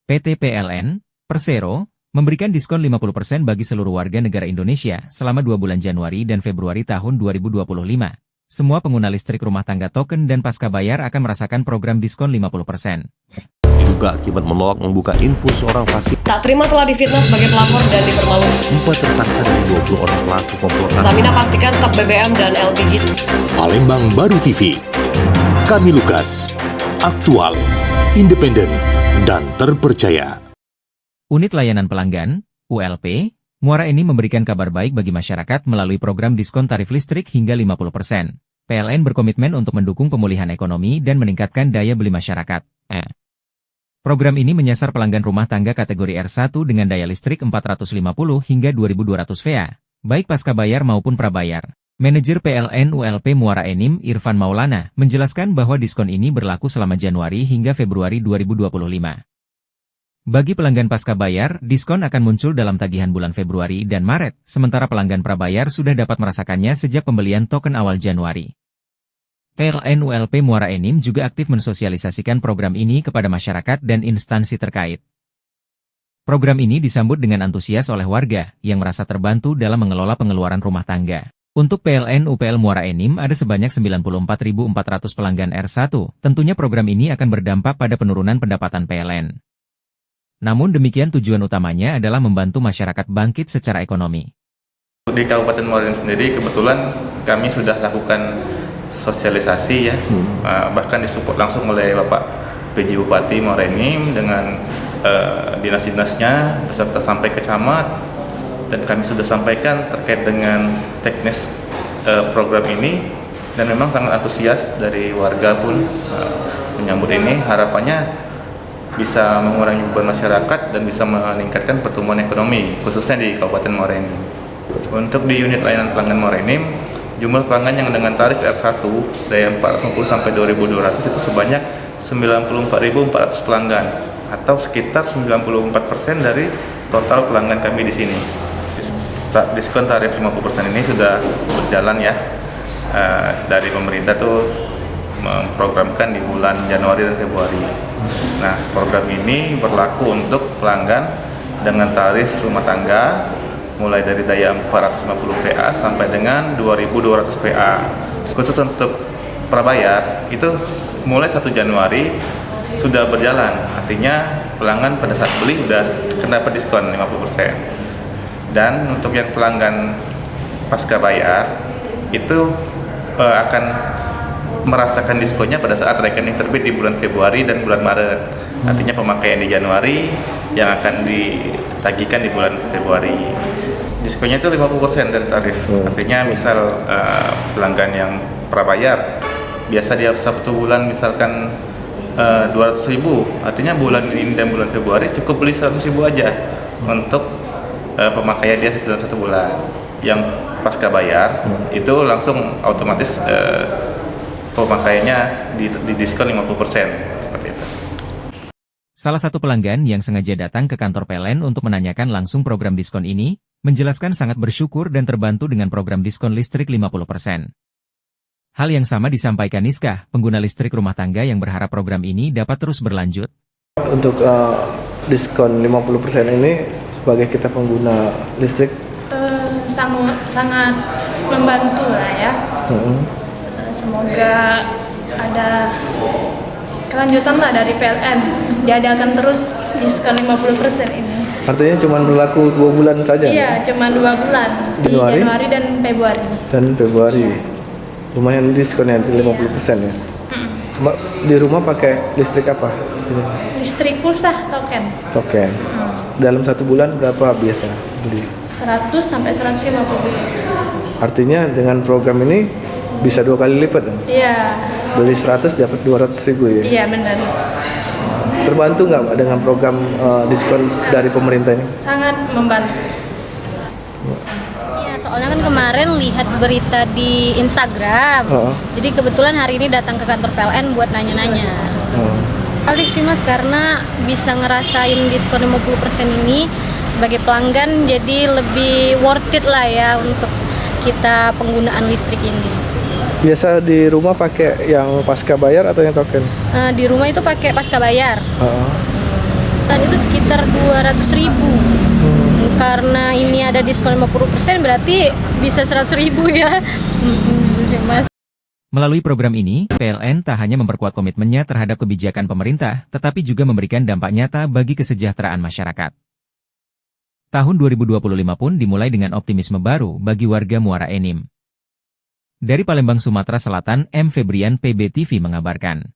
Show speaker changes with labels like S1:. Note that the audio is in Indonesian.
S1: PT PLN, Persero, memberikan diskon 50% bagi seluruh warga negara Indonesia selama 2 bulan Januari dan Februari tahun 2025. Semua pengguna listrik rumah tangga token dan pasca bayar akan merasakan program diskon 50%.
S2: Diduga akibat menolak membuka info seorang pasien.
S3: Tak terima telah difitnah sebagai pelapor dan dipermalukan.
S2: 4 tersangka dari 20 orang pelaku komplotan.
S3: Pertamina pastikan stok BBM dan LPG.
S4: Palembang Baru TV. Kami Lukas. Aktual, independen, dan terpercaya.
S1: Unit Layanan Pelanggan, ULP, Muara Enim memberikan kabar baik bagi masyarakat melalui program diskon tarif listrik hingga 50%. PLN berkomitmen untuk mendukung pemulihan ekonomi dan meningkatkan daya beli masyarakat. Program ini menyasar pelanggan rumah tangga kategori R1 dengan daya listrik 450 hingga 2200 VA, baik pasca bayar maupun prabayar. Manajer PLN ULP Muara Enim, Irfan Maulana, menjelaskan bahwa diskon ini berlaku selama Januari hingga Februari 2025. Bagi pelanggan pasca bayar, diskon akan muncul dalam tagihan bulan Februari dan Maret, sementara pelanggan prabayar sudah dapat merasakannya sejak pembelian token awal Januari. PLN ULP Muara Enim juga aktif mensosialisasikan program ini kepada masyarakat dan instansi terkait. Program ini disambut dengan antusias oleh warga yang merasa terbantu dalam mengelola pengeluaran rumah tangga. Untuk PLN UPL Muara Enim ada sebanyak 94.400 pelanggan R1, tentunya program ini akan berdampak pada penurunan pendapatan PLN. Namun demikian tujuan utamanya adalah membantu masyarakat bangkit secara ekonomi.
S5: Di Kabupaten Muara Enim sendiri kebetulan kami sudah lakukan sosialisasi ya, bahkan disupport langsung oleh Bapak PJ Bupati Muara Enim dengan dinas-dinasnya beserta sampai ke camat, dan kami sudah sampaikan terkait dengan teknis program ini, dan memang sangat antusias dari warga pun menyambut ini. Harapannya bisa mengurangi beban masyarakat dan bisa meningkatkan pertumbuhan ekonomi, khususnya di Kabupaten Muara Enim. Untuk di unit layanan pelanggan Muara Enim, jumlah pelanggan yang dengan tarif R1 daya 450 sampai 2200 itu sebanyak 94.400 pelanggan, atau sekitar 94% dari total pelanggan kami di sini. Diskon tarif 50% ini sudah berjalan ya, dari pemerintah tuh memprogramkan di bulan Januari dan Februari. Nah, program ini berlaku untuk pelanggan dengan tarif rumah tangga mulai dari daya 450 VA sampai dengan 2200 VA. Khusus untuk prabayar itu mulai 1 Januari sudah berjalan. Artinya pelanggan pada saat beli udah dapat diskon 50%. Dan untuk yang pelanggan pasca bayar itu akan merasakan diskonnya pada saat rekening terbit di bulan Februari dan bulan Maret. Artinya pemakaian di Januari yang akan ditagihkan di bulan Februari. Diskonnya itu 50% dari tarif. Artinya misal pelanggan yang prabayar biasa dia 1 bulan misalkan 200.000, artinya bulan ini dan bulan Februari cukup beli 100.000 aja untuk pemakaian dia dalam 1 bulan. Yang pasca bayar itu langsung otomatis pemakaiannya di diskon 50%, seperti itu.
S1: Salah satu pelanggan yang sengaja datang ke kantor PLN untuk menanyakan langsung program diskon ini, menjelaskan sangat bersyukur dan terbantu dengan program diskon listrik 50%. Hal yang sama disampaikan Niska, pengguna listrik rumah tangga yang berharap program ini dapat terus berlanjut.
S6: Untuk diskon 50% ini sebagai kita pengguna listrik
S7: sangat membantu lah ya. Semoga ada kelanjutan lah dari PLN, diadakan terus diskon 50% ini.
S6: Artinya cuma berlaku 2 bulan saja? Iya,
S7: cuma 2 bulan, di Januari dan Februari.
S6: Lumayan diskonnya di 50% ya? Cuma di rumah pakai listrik apa?
S7: Listrik pulsa, token.
S6: Dalam 1 bulan berapa biasa beli?
S7: 100 sampai 150.
S6: Artinya dengan program ini bisa 2 kali lipat kan?
S7: Iya.
S6: Beli 100 dapat 200.000 ya?
S7: Iya, benar.
S6: Terbantu nggak dengan program diskon dari pemerintah ini?
S7: Sangat membantu.
S8: Iya, soalnya kan kemarin lihat berita di Instagram. Jadi kebetulan hari ini datang ke kantor PLN buat nanya-nanya. Kali sih Mas, karena bisa ngerasain diskon 50% ini sebagai pelanggan, jadi lebih worth it lah ya untuk kita penggunaan listrik ini.
S6: Biasa di rumah pakai yang pasca bayar atau yang token?
S8: Di rumah itu pakai pasca bayar. Dan itu sekitar 200.000. Karena ini ada diskon 50%, berarti bisa 100.000 ya. Mas.
S1: Melalui program ini, PLN tak hanya memperkuat komitmennya terhadap kebijakan pemerintah, tetapi juga memberikan dampak nyata bagi kesejahteraan masyarakat. Tahun 2025 pun dimulai dengan optimisme baru bagi warga Muara Enim. Dari Palembang, Sumatera Selatan, M. Febrian, PB TV mengabarkan.